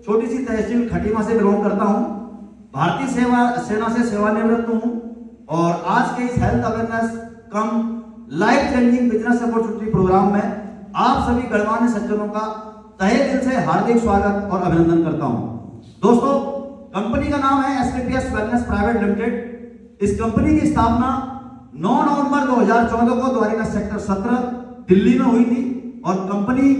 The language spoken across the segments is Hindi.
छोटी सी तहसील खटीमा से बिलोंग करता हूं। भारतीय सेना से सेवानिवृत्त हूं और आज के इस health awareness cum life changing business opportunity programme में आप सभी गणमान्य सज्जनों का तहे दिल से हार्दिक स्वागत और अभिनंदन करता हूं। दोस्तों, कंपनी का नाम है एसपीपीएस वेलनेस प्राइवेट लिमिटेड। इस कंपनी की स्थापना 9 नवंबर 2014 को द्वारिका सेक्टर 17 दिल्ली में हुई थी और कंपनी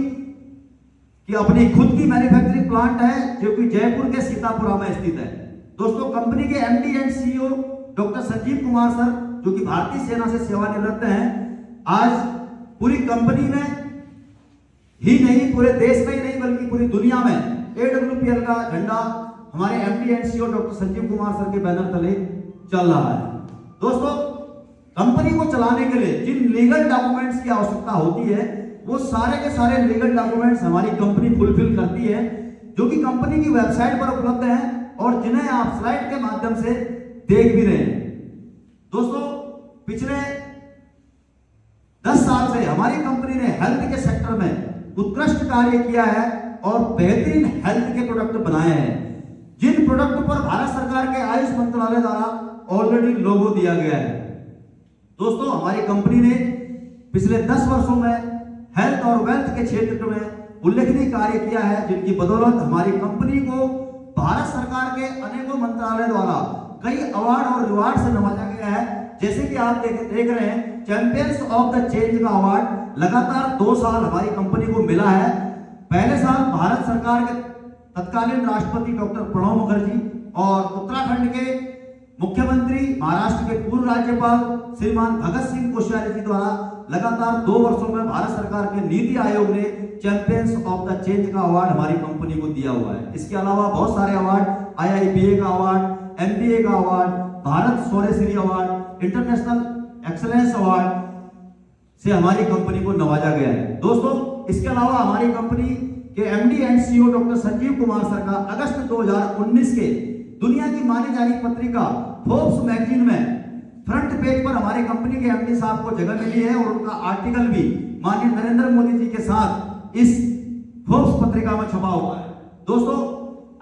की अपनी खुद की मैन्युफैक्चरिंग प्लांट है जो कि जयपुर के सीतापुरा में स्थित है। दोस्तों, कंपनी के MD and CEO doctor Sanjeev Kumar sir, जो कि भारतीय सेना से सेवानिवृत्त हैं, आज पूरी कंपनी में ही नहीं, पूरे देश में ही नहीं बल्कि पूरी दुनिया में AWPL का झंडा हमारे MD and CEO doctor Sanjeev Kumar sir के बैनर तले चल रहा है। दोस्तों, कंपनी को चलाने के लिए जिन लीगल डॉक्यूमेंट्स की आवश्यकता होती है वो सारे के सारे लीगल डॉक्यूमेंट्स हमारी कंपनी फुलफिल करती है, जो कि कंपनी की वेबसाइट पर उपलब्ध हैं और जिन्हें आप स्लाइड के माध्यम से देख भी रहे हैं। दोस्तों, पिछले 10 साल से हमारी कंपनी ने हेल्थ के सेक्टर में उत्कृष्ट कार्य किया है और बेहतरीन हेल्थ के प्रोडक्ट बनाए हैं, जिन प्रोडक्ट पर भारत सरकार के आयुष मंत्रालय द्वारा ऑलरेडी लोगो दिया गया है। दोस्तों, हमारी कंपनी ने पिछले 10 वर्षों में हेल्थ और वेल्थ के क्षेत्र में उल्लेखनीय कार्य किया है, जिनकी बदौलत हमारी कंपनी को भारत सरकार के अनेकों मंत्रालय द्वारा कई अवार्ड और रिवार्ड से नवाजा गया है। जैसे कि आप देख रहे हैं, चैंपियंस ऑफ द चेंज का अवार्ड लगातार 2 साल हमारी कंपनी को मिला है। पहले साल भारत सरकार के तत्कालीन राष्ट्रपति डॉक्टर प्रणब मुखर्जी और उत्तराखंड के मुख्यमंत्री, महाराष्ट्र के पूर्व राज्यपाल श्रीमान भगत सिंह कोश्यारी जी द्वारा लगातार 2 वर्षों में भारत सरकार के नीति आयोग ने चैंपियंस ऑफ द चेंज का अवार्ड हमारी कंपनी को दिया हुआ है। इसके अलावा बहुत सारे अवार्ड, IIBA का अवार्ड, MBA का award, Bharat Shauryashree award, international excellence award से हमारी कंपनी को नवाजा गया है। दोस्तों, इसके अलावा हमारी कंपनी के MD and CEO doctor Sanjeev Kumar sir का अगस्त 2019 के दुनिया की मानी जानी पत्रिका फोर्ब्स मैगजीन में फ्रंट पेज पर हमारी कंपनी के एमडी साहब को जगह मिली है और उनका आर्टिकल भी माननीय नरेंद्र मोदी जी के साथ इस फोर्ब्स पत्रिका में छपा हुआ है। दोस्तों,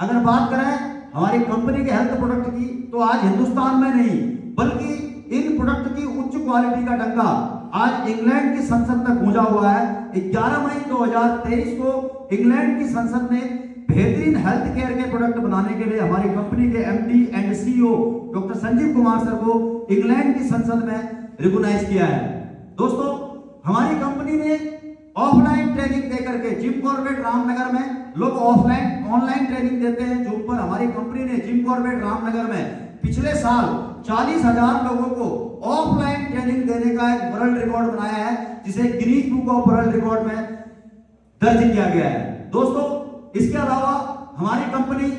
अगर बात करें हमारी कंपनी के हेल्थ प्रोडक्ट की, तो आज हिंदुस्तान में नहीं बल्कि इन प्रोडक्ट की उच्च क्वालिटी का डंका आज इंग्लैंड की संसद तक गूंजा हुआ है। 11 मई 2023 को इंग्लैंड की संसद ने बेहतरीन हेल्थ केयर के प्रोडक्ट बनाने के लिए हमारी कंपनी के MD and CEO doctor Sanjeev Kumar sir को इंग्लैंड की संसद में रिकॉग्नाइज किया है। दोस्तों, हमारी कंपनी ने ऑफलाइन ट्रेनिंग देकर के जिम कॉर्बेट रामनगर में लोग ऑनलाइन ट्रेनिंग देते हैं। जूम पर हमारी कंपनी ने जिम कॉर्बेट रामनगर में पिछले साल 40,000 लोगों को ऑफलाइन ट्रेनिंग देने का एक वर्ल्ड रिकॉर्ड बनाया है, जिसे Guinness book of world record में दर्ज किया गया है। दोस्तों, इसके अलावा हमारी कंपनी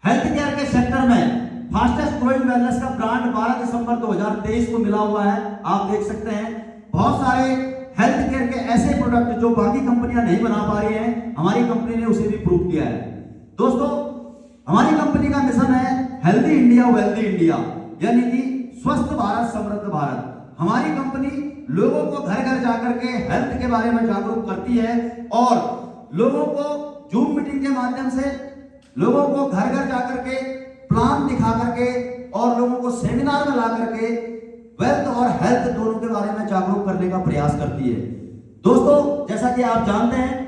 हेल्थ केयर के सेक्टर में फास्टेस्ट ग्रोइंग वेलनेस का ब्रांड 12 दिसंबर 2023 को मिला हुआ है। आप देख सकते हैं बहुत सारे हेल्थ केयर के ऐसे प्रोडक्ट जो बाकी कंपनियां नहीं बना पा रही हैं, हमारी कंपनी ने उसे भी प्रूव किया है। दोस्तों, हमारी कंपनी का मिशन है हेल्दी इंडिया वेल्दी इंडिया, यानी कि स्वस्थ भारत समृद्ध भारत। हमारी कंपनी लोगों को घर घर जाकर के हेल्थ के बारे में जागरूक करती है और लोगों को जूम मीटिंग के माध्यम से लोगों को घर घर जाकर के प्लान दिखा करके और लोगों को सेमिनार में ला करके वेल्थ और हेल्थ दोनों के बारे में जागरूक करने का प्रयास करती है। दोस्तों, जैसा कि आप जानते हैं,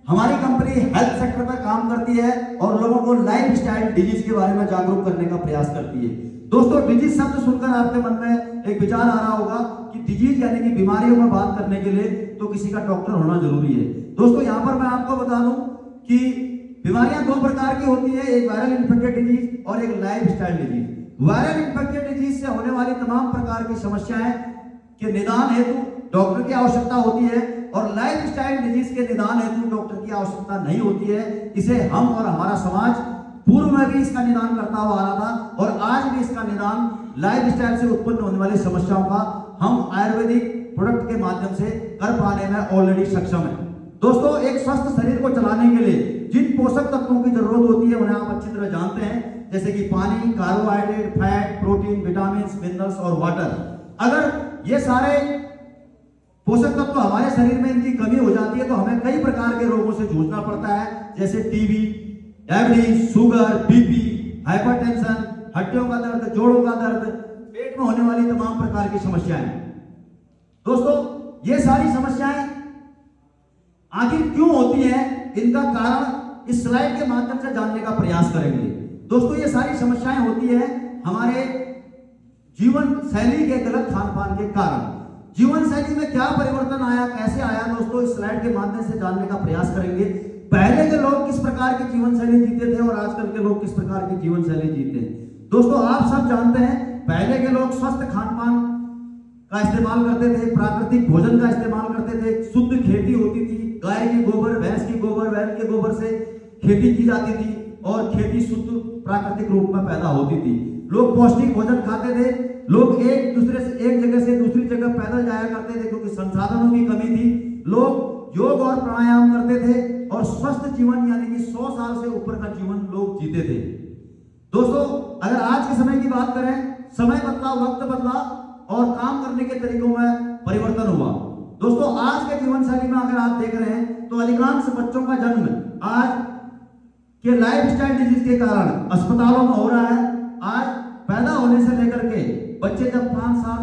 हमारी कंपनी हेल्थ सेक्टर पर काम करती है और लोगों को लाइफ स्टाइल डिजीज के बारे में जागरूक करने का प्रयास करती है। दोस्तों, डिजीज शब्द सुनकर आपके मन में एक विचार आ रहा होगा कि डिजीज यानी कि बीमारियों में बात करने के लिए तो किसी का डॉक्टर होना जरूरी है। दोस्तों, यहाँ पर मैं आपको बता दूं कि बीमारियां 2 प्रकार की होती है, एक वायरल इन्फेक्टेड डिजीज और एक life style disease. Viral infected disease से होने वाली तमाम प्रकार की समस्याएं के निदान हेतु डॉक्टर की आवश्यकता होती है और लाइफ स्टाइल डिजीज के निदान हेतु डॉक्टर की आवश्यकता नहीं होती है। इसे हम और हमारा समाज पूर्व में भी इसका निदान करता हुआ आ रहा था और आज भी इसका निदान लाइफ स्टाइल से उत्पन्न होने वाली समस्याओं का हम आयुर्वेदिक प्रोडक्ट के माध्यम से कर पाने में ऑलरेडी सक्षम है। दोस्तों, एक स्वस्थ शरीर को चलाने के लिए जिन पोषक तत्वों की जरूरत होती है उन्हें आप अच्छी तरह जानते हैं, जैसे कि पानी, carbohydrate, fat, protein, vitamin, minerals और वाटर। अगर ये सारे पोषक तत्व हमारे शरीर में इनकी कमी हो जाती है तो हमें कई प्रकार के रोगों से जूझना पड़ता है, जैसे TB, diabetes, sugar, BP, hypertension, हड्डियों का दर्द, जोड़ों का दर्द, पेट में होने वाली तमाम प्रकार की समस्याएं। दोस्तों ये सारी समस्याएं आखिर क्यों होती हैं, इनका कारण इस स्लाइड के माध्यम से जानने का प्रयास करेंगे। दोस्तों ये सारी समस्याएं होती है हमारे जीवन शैली के गलत खान पान के कारण। जीवन शैली में क्या परिवर्तन आया, कैसे आया, दोस्तों इस स्लाइड के माध्यम से जानने का प्रयास करेंगे। पहले के लोग किस प्रकार की जीवन शैली जीते थे और आजकल के लोग किस प्रकार की जीवन शैली जीते हैं। दोस्तों आप सब जानते हैं पहले के लोग स्वस्थ खान पान का इस्तेमाल करते थे, प्राकृतिक भोजन का इस्तेमाल करते थे, शुद्ध खेती होती थी, गाय की गोबर, भैंस की गोबर, बैल के गोबर से खेती की जाती थी और खेती शुद्ध प्राकृतिक रूप में पैदा होती थी। लोग पौष्टिक भोजन खाते थे, लोग एक जगह से दूसरी जगह पैदल जाया करते थे क्योंकि संसाधनों की कमी थी। लोग योग और प्राणायाम करते थे और स्वस्थ जीवन यानी कि 100 साल से ऊपर का जीवन लोग जीते थे। दोस्तों अगर आज के समय की बात करें, समय बदला, वक्त बदला और काम करने के तरीकों में परिवर्तन हुआ। दोस्तों आज के जीवन शैली में अगर आप देख रहे हैं तो अधिकांश बच्चों का जन्म आज के लाइफस्टाइल डिजीज के कारण अस्पतालों में हो रहा है। आज पैदा होने से लेकर के बच्चे जब 5 साल,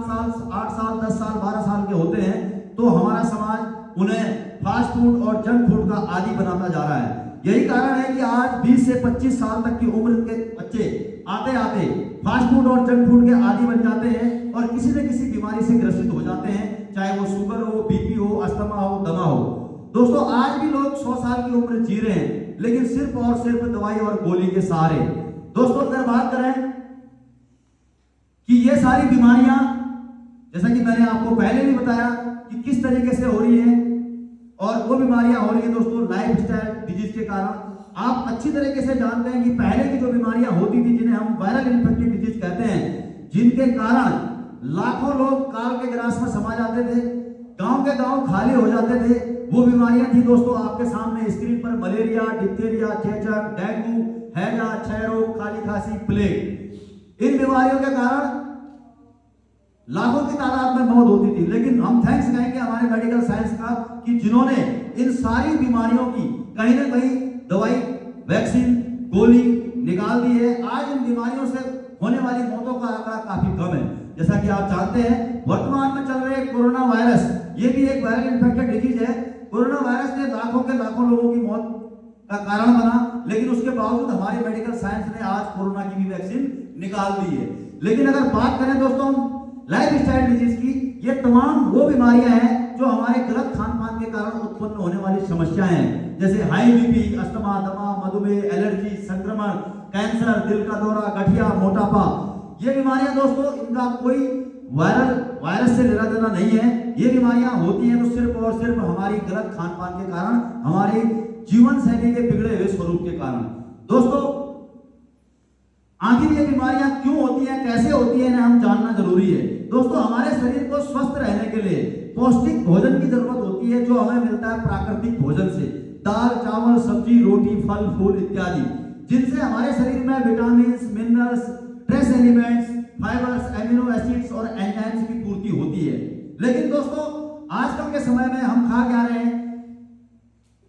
8 साल, 10 साल, 12 साल के होते हैं तो हमारा समाज उन्हें फास्ट फूड और जंक फूड का आदी बनाता जा रहा है। यही कारण है कि आज 20 से 25 साल तक की उम्र के बच्चे आते आते फास्ट फूड और जंक फूड के आदी बन जाते हैं और किसी न किसी बीमारी से ग्रसित हो जाते हैं, चाहे वो शुगर हो, बीपी हो, अस्थमा हो, दमा हो। दोस्तों आज भी लोग 100 साल की उम्र जी रहे हैं लेकिन सिर्फ और सिर्फ दवाई और गोली के सहारे। दोस्तों अगर बात करें कि ये सारी बीमारियां, जैसा कि मैंने आपको पहले भी बताया कि किस तरीके से हो रही है और वो बीमारियां हो रही है दोस्तों लाइफस्टाइल डिजीज के कारण। आप अच्छी तरीके से जानते हैं कि पहले की जो बीमारियां होती थी जिन्हें हम वायरल इन्फेक्टिव डिजीज कहते हैं, जिनके कारण लाखों लोग काल के ग्रास में समा जाते थे, गांव के गांव खाली हो जाते थे, वो बीमारियां थी दोस्तों आपके सामने स्क्रीन पर। मलेरिया, डिप्थीरिया, चेचक, डेंगू, हैजा, क्षय रोग, काली खांसी, प्लेग। इन बीमारियों के कारण लाखों की तादाद में मौत होती थी। लेकिन हम थैंक्स कहेंगे हमारे मेडिकल साइंस का कि जिन्होंने इन सारी बीमारियों की कहीं ना कहीं दवाई, वैक्सीन, गोली निकाल दी है। आज इन बीमारियों से होने वाली मौतों का आंकड़ा काफी कम है। जैसा कि आप जानते हैं वर्तमान में चल रहे कोरोना वायरस, ये भी एक वायरल इन्फेक्टेड डिजीज है। कोरोना वायरस ने लाखों के लाखों लोगों की मौत का कारण बना, लेकिन उसके बावजूद हमारी मेडिकल साइंस ने आज कोरोना की भी वैक्सीन निकाल दी है। लेकिन अगर बात करें दोस्तों लाइफस्टाइल डिजीज की, ये तमाम वो बीमारियां हैं जो हमारे गलत खान पान के कारण उत्पन्न होने वाली समस्याएं हैं, जैसे हाई बीपी, अस्थमा, दमा, मधुमेह, एलर्जी, संक्रमण, कैंसर, दिल का दौरा, गठिया, मोटापा। ये बीमारियां दोस्तों इनका कोई वायरस से लेना देना नहीं है। ये बीमारियां होती हैं तो सिर्फ और सिर्फ हमारी गलत खान पान के कारण, हमारी जीवन शैली के बिगड़े हुए स्वरूप के कारण। दोस्तों आखिर ये बीमारियां क्यों होती हैं, कैसे होती हैं, इन्हें हम जानना जरूरी है। दोस्तों हमारे शरीर को स्वस्थ रहने के लिए पौष्टिक भोजन की जरूरत होती है जो हमें मिलता है प्राकृतिक भोजन से। दाल, चावल, सब्जी, रोटी, फल, फूल इत्यादि, जिनसे हमारे शरीर में vitamin, minerals, trace elements, fibres, amino acids और एंजाइम्स की पूर्ति होती है। लेकिन दोस्तों आजकल के समय में हम खा क्या रहे हैं?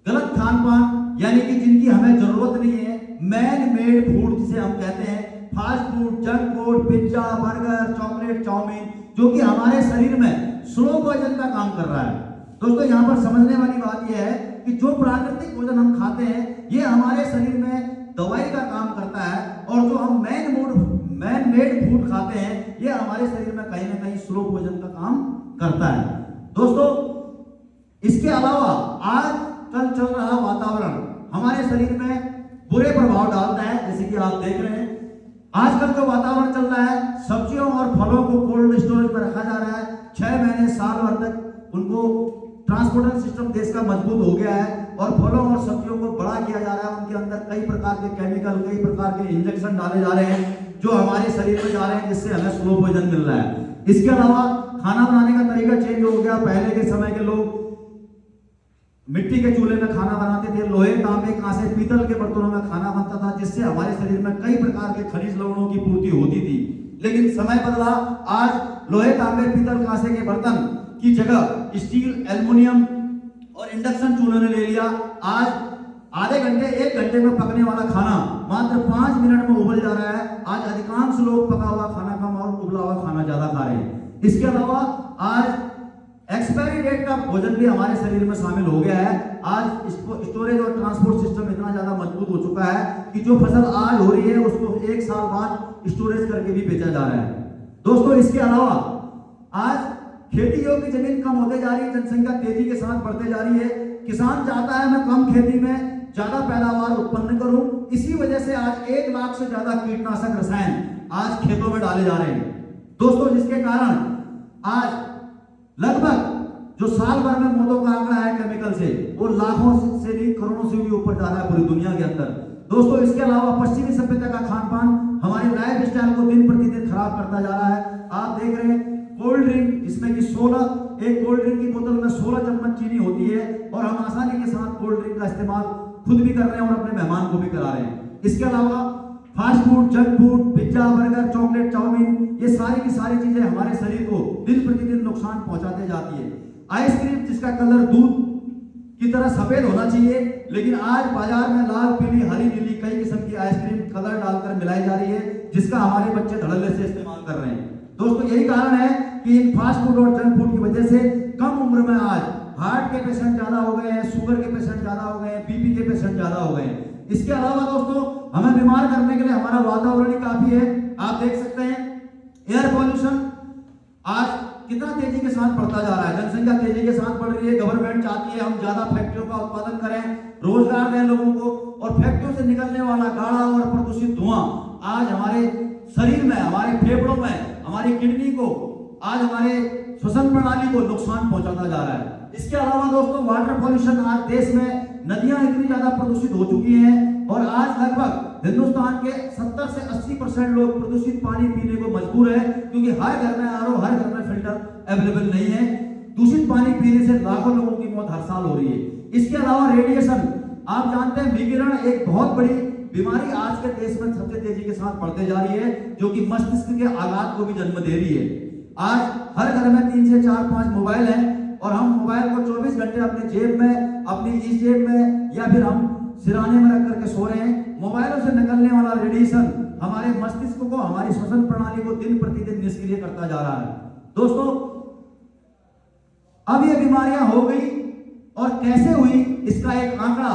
गलत खान पान, यानी कि जिनकी हमें जरूरत नहीं है, मैन मेड फूड जिसे हम कहते हैं, fast food, junk food, pizza, burger, chocolate, chowmein, जो कि हमारे शरीर में स्लो पॉइजन का काम कर रहा है। दोस्तों यहाँ पर समझने वाली बात यह है कि जो प्राकृतिक भोजन हम खाते हैं ये हमारे शरीर में दवाई का काम करता है, और जो हम मैन मेड फूड खाते हैं ये हमारे शरीर में कहीं ना कहीं स्लो पॉइजन का काम करता है। दोस्तों इसके अलावा आज कल चल रहा वातावरण हमारे शरीर में बुरे प्रभाव डालता है। जैसे कि आप देख रहे हैं आजकल जो वातावरण चल रहा है, सब्जियों और फलों को कोल्ड स्टोरेज में रखा जा रहा है। 6 महीने साल भर तक उनको ट्रांसपोर्टेशन सिस्टम देश का मजबूत हो गया है और फलों और सब्जियों को बड़ा किया जा रहा है। उनके अंदर कई प्रकार के केमिकल, कई प्रकार के इंजेक्शन डाले जा रहे हैं जो हमारे शरीर में जा रहे हैं, जिससे हमें स्लो पॉइजन मिल रहा है। इसके अलावा खाना बनाने का तरीका चेंज हो गया। पहले के समय के लोग मिट्टी के चूल्हे में खाना बनाते थे, लोहे, तांबे, कांसे, पीतल के बर्तनों में खाना बनता था, जिससे हमारे शरीर में कई प्रकार के खनिज लवणों की पूर्ति होती थी। लेकिन समय बदला, आज लोहे, तांबे, पीतल, कांसे के बर्तन की जगह स्टील, एल्युमिनियम और इंडक्शन चूल्हे ने ले लिया। आज आधे घंटे 1 घंटे में पकने वाला खाना मात्र 5 मिनट में उबल जा रहा है। आज अधिकांश लोग पका हुआ खाना कम और उबला हुआ खाना ज्यादा खा रहे हैं। इसके अलावा आज एक्सपायरी डेट का भोजन भी हमारे शरीर में शामिल हो गया है। आज स्टोरेज और ट्रांसपोर्ट सिस्टम इतना ज्यादा मजबूत हो चुका है कि जो फसल आज हो रही है उसको 1 साल बाद स्टोरेज करके भी बेचा जा रहा है। दोस्तों, इसके अलावा आज खेती योग्य जमीन कम होते जा रही है, जनसंख्या तेजी के साथ बढ़ते जा रही है। किसान चाहता है मैं कम खेती में ज्यादा पैदावार उत्पन्न करूं, इसी वजह से आज 1 लाख से ज्यादा कीटनाशक रसायन आज खेतों में डाले जा रहे हैं। दोस्तों, जिसके कारण आज लगभग जो साल भर में मौतों का आंकड़ा है केमिकल से, वो लाखों से नहीं करोड़ों से भी ऊपर जा रहा है पूरी दुनिया के अंदर। दोस्तों, इसके अलावा पश्चिमी सभ्यता का खान पान हमारे लाइफ स्टाइल को दिन प्रतिदिन खराब करता जा रहा है। आप देख रहे हैं कोल्ड ड्रिंक जिसमें कि 16 एक कोल्ड ड्रिंक की बोतल में 16 चम्मच चीनी होती है और हम आसानी के साथ कोल्ड ड्रिंक का इस्तेमाल खुद भी कर रहे हैं और अपने मेहमान को भी करा रहे हैं। इसके अलावा fast food, junk food, pizza, burger, chocolate, chowmein, ये सारी की सारी चीजें हमारे शरीर को दिन प्रतिदिन नुकसान पहुंचाते जाती है। आइसक्रीम जिसका कलर दूध की तरह सफेद होना चाहिए, लेकिन आज बाजार में लाल, पीली, हरी, नीली कई किस्म की आइसक्रीम कलर डालकर मिलाई जा रही है, जिसका हमारे बच्चे धड़ल्ले से इस्तेमाल कर रहे हैं। दोस्तों, यही कारण है कि इन फास्ट फूड और जंक फूड की वजह से कम उम्र में आज हार्ट के पेशेंट ज्यादा हो गए हैं, शुगर के पेशेंट ज्यादा हो गए हैं, बीपी के पेशेंट ज्यादा हो गए हैं। इसके अलावा दोस्तों, हमें बीमार करने के लिए हमारा वातावरण ही काफी है। आप देख सकते हैं एयर पॉल्यूशन आज कितना तेजी के साथ बढ़ता जा रहा है। जनसंख्या तेजी के साथ बढ़ रही है। गवर्नमेंट चाहती है हम ज्यादा फैक्ट्रियों का उत्पादन करें, रोजगार दें लोगों को, और फैक्ट्रियों से निकलने वाला गाढ़ा और प्रदूषित धुआं आज हमारे शरीर में, हमारे फेफड़ों में, हमारी किडनी को, आज हमारे श्वसन प्रणाली को नुकसान पहुंचाता जा रहा है। इसके अलावा दोस्तों, वाटर पॉल्यूशन आज देश में नदियां इतनी ज्यादा प्रदूषित हो चुकी हैं और आज लगभग हिंदुस्तान के 70 से 80% लोग प्रदूषित पानी पीने को मजबूर है, क्योंकि हर घर में आरओ, हर घर में फिल्टर अवेलेबल नहीं है। दूषित पानी पीने से लाखों लोगों की मौत हर साल हो रही है। इसके अलावा रेडिएशन, आप जानते हैं विकिरण एक बहुत बड़ी बीमारी आज के देश में सबसे तेजी के साथ बढ़ते जा रही है, जो कि मस्तिष्क के आघात को भी जन्म दे रही है। आज हर घर में 3 से 4-5 मोबाइल हैं और हम मोबाइल को 24 घंटे अपने जेब में, अपनी इस जेब में या फिर हम सिराने में रख करके सो रहे हैं। मोबाइलों से निकलने वाला रेडिएशन हमारे मस्तिष्क को, हमारी श्वसन प्रणाली को दिन प्रतिदिन निष्क्रिय करता जा रहा है। दोस्तों, अब ये बीमारियां हो गई और कैसे हुई, इसका एक आंकड़ा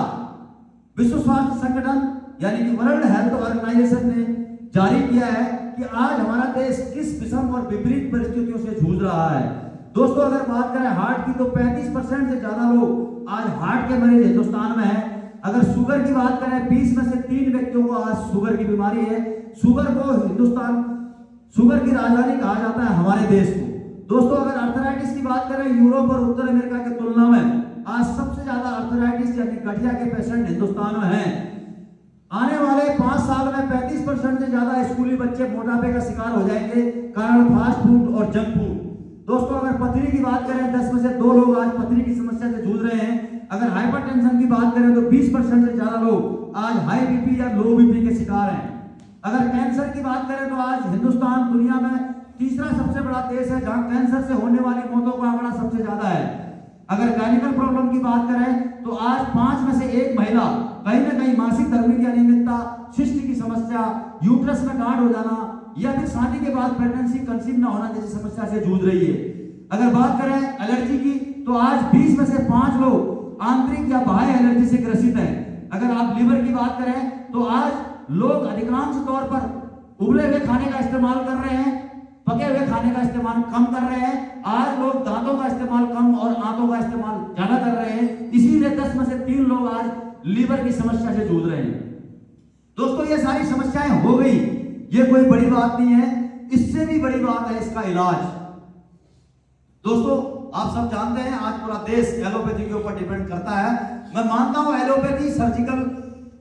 विश्व स्वास्थ्य संगठन यानी कि वर्ल्ड हेल्थ ऑर्गेनाइजेशन ने जारी किया है कि आज हमारा देश किस विषम और विपरीत परिस्थितियों से जूझ रहा है। दोस्तों, अगर बात करें हार्ट की, तो 35% से ज्यादा लोग आज हार्ट के मरीज हिंदुस्तान में हैं। अगर शुगर की बात करें, 20 में से 3 व्यक्तियों को आज शुगर की बीमारी है। शुगर को हिंदुस्तान शुगर की राजधानी कहा जाता है हमारे देश को। दोस्तों, अगर अर्थराइटिस की बात करें, यूरोप और उत्तर अमेरिका की तुलना में आज सबसे ज्यादा अर्थराइटिस यानी गठिया के पेशेंट हिंदुस्तान में हैं। आने वाले 5 साल में 35% से ज्यादा स्कूली बच्चे मोटापे का शिकार हो जाएंगे, कारण फास्ट फूड और जंक फूड। दोस्तों, अगर पथरी की बात करें, 10 में से 2 लोग आज पथरी की समस्या से जूझ रहे हैं। अगर हाइपरटेंशन की बात करें तो 20% से ज्यादा लोग आज हाई बीपी या लो बीपी के शिकार हैं। अगर कैंसर की बात करें तो आज हिंदुस्तान दुनिया में तीसरा सबसे बड़ा देश है जहां कैंसर से होने वाली मौतों का आंकड़ा सबसे ज्यादा है। अगर गायनिकल प्रॉब्लम की बात करें तो आज 5 में से 1 महिला कहीं ना कहीं मासिक धर्म की अनियमितता, शिष्ट की समस्या, यूट्रस में गांठ हो जाना या फिर शादी के बाद प्रेगनेंसी कंसीव ना होना जैसी समस्या से जूझ रही है। अगर बात करें एलर्जी की तो आज 20 में से 5 लोग आंतरिक या बाह्य एलर्जी से ग्रसित हैं। अगर आप लीवर की बात करें तो आज लोग अधिकांश तौर पर उबले हुए खाने का इस्तेमाल कर रहे हैं, पके हुए खाने का इस्तेमाल कम कर रहे हैं। आज लोग दांतों का इस्तेमाल कम और आंतों का इस्तेमाल ज्यादा कर रहे हैं। इसीलिए 10 में से 3 लोग आज लीवर की समस्या से जूझ रहे हैं। दोस्तों, ये सारी समस्याएं हो गई, ये कोई बड़ी बात नहीं है। इससे भी बड़ी बात है इसका इलाज। दोस्तों, आप सब जानते हैं आज पूरा देश एलोपैथी के ऊपर डिपेंड करता है। मैं मानता हूं एलोपैथी सर्जिकल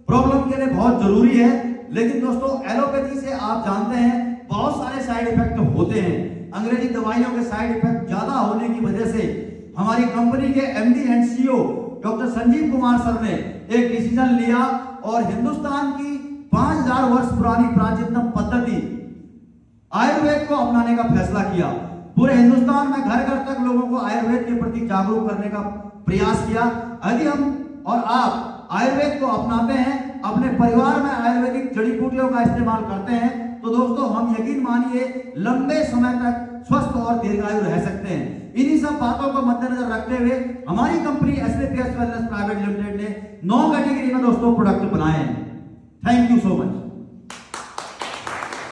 प्रॉब्लम के लिए बहुत जरूरी है, लेकिन दोस्तों एलोपैथी से आप जानते हैं बहुत सारे साइड इफेक्ट होते हैं। अंग्रेजी दवाइयों के साइड इफेक्ट ज्यादा होने की वजह से हमारी कंपनी के MD and CEO doctor Sanjeev Kumar sir ने एक डिसीजन लिया और हिंदुस्तान की 5000 वर्ष पुरानी प्राचीनतम पद्धति आयुर्वेद को अपनाने का फैसला किया। पूरे हिंदुस्तान में घर घर तक लोगों को आयुर्वेद के प्रति जागरूक करने का प्रयास किया। यदि हम और आप आयुर्वेद को अपनाते हैं, अपने परिवार में आयुर्वेदिक जड़ी बूटियों का इस्तेमाल करते हैं, तो दोस्तों हम यकीन मानिए लंबे समय तक स्वस्थ और दीर्घायु रह सकते हैं। इन्हीं सब बातों को मद्देनजर रखते हुए हमारी company Asclepias wellness private limited ने 9 कैटेगरी में दोस्तों प्रोडक्ट बनाए हैं। Thank you so much.